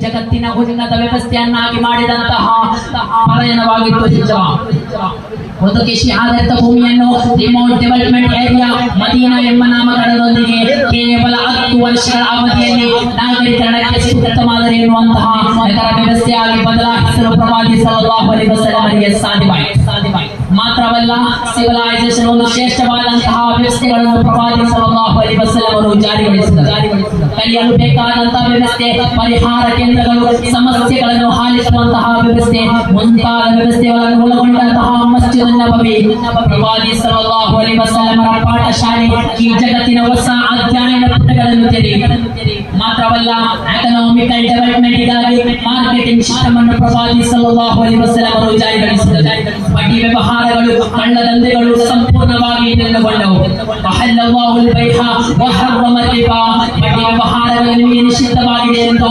ಜಗತ್ತಿನ ಉನ್ನತ ವ್ಯವಸ್ಥೆಯನ್ನಾಗಿ ಮಾಡಿದಂತಹ ಪಲಾಯನವಾಗಿತ್ತು ಹಿಜ್ರಾ. ಒಂದು ಕೃಷಿ ಆಧಾರಿತ ಭೂಮಿಯನ್ನು ರಿಮೋಟ್ ಡೆವಲಪ್ಮೆಂಟ್ ಏರಿಯಾ ಮದೀನಾ ಎಂಬ ನಾಮಕರಣದೊಂದಿಗೆ ಕೇವಲ 10 ವರ್ಷಗಳ ಅವಧಿಯಲ್ಲಿ ನಾಗರೀಕರಣಕ್ಕೆ ಸೂಕ್ತ ಮಾದರಿ ಎನ್ನುವಂತಹ ನಗರ ವ್ಯವಸ್ಥೆಯಾಗಿ ಬದಲಾಯಿಸಲು ಪ್ರವಾದಿ ಸಲ್ಲಲ್ಲಾಹು ಅಲೈಹಿ ವಸಲ್ಲಂ ಅವರಿಗೆ ಸಾಧ್ಯವಾಯಿತು. ಮಾತ್ರವಲ್ಲ, ಸಿವಿಲೈಸೇಷನ್ ಒಂದು ಶ್ರೇಷ್ಠವಾದಂತಹ ವ್ಯವಸ್ಥೆಗಳನ್ನು ಪ್ರವಾದಿ ಸಲ್ಲಲ್ಲಾಹು ಅಲೈಹಿ ವಸಲ್ಲಂ ಅವರು ಜಾರಿಗೊಳಿಸಿದರು. ಕಲಿಯಲು ಬೇಕಾದಂತಹ ವ್ಯವಸ್ಥೆ, ಪರಿಹಾರ ಕೇಂದ್ರಗಳು, ಸಮಸ್ಯೆಗಳನ್ನು ಆಲಿಸುವಂತಹ ವ್ಯವಸ್ಥೆ ಮುಂತಾದ ವ್ಯವಸ್ಥೆಗಳನ್ನು ಒಳಗೊಂಡಂತಹ ಮಸ್ಜಿದ್ ನಬವಿ ಪ್ರವಾದಿ ಸಲ್ಲಲ್ಲಾಹು ಅಲೈಹಿ ವಸಲ್ಲಂ ಪಾಠಶಾಲೆ ಈ ಜಗತ್ತಿನ ಹೊಸ ಅಧ್ಯಯನ ಪುಟಗಳನ್ನು ತೆರೆಯಿತು. ಮಾತ್ರವಲ್ಲ, ಎಕನಾಮಿಕಲ್ ಡೆವಲಪ್ಮೆಂಟ್ಗಾಗಿ ಮಾರ್ಕೆಟಿಂಗ್ ಸಿಸ್ಟಮ್ ಅನ್ನು ಪ್ರವಾದಿ ಸಲ್ಲಲ್ಲಾಹು ಅಲೈಹಿ ವಸಲ್ಲಂ ಅವರು ಜಾರಿಗೊಳಿಸಿದರು. ಬಡ್ಡಿ ವ್ಯವಹಾರಗಳು, ಕಳ್ಳದಂಧೆಗಳು ಸಂಪೂರ್ಣವಾಗಿ ನಿಲ್ಲುಗೊಂಡವು. ಅಹಲ್ಲಲ್ಲಾಹುಲ್ ಬೈಅ ವ ಹರ್ರಮ ರಿಬಾ, ಬಡ್ಡಿ ವ್ಯವಹಾರಗಳನ್ನು ನಿಷಿದ್ಧವಾಗಿದೆ ಎಂದು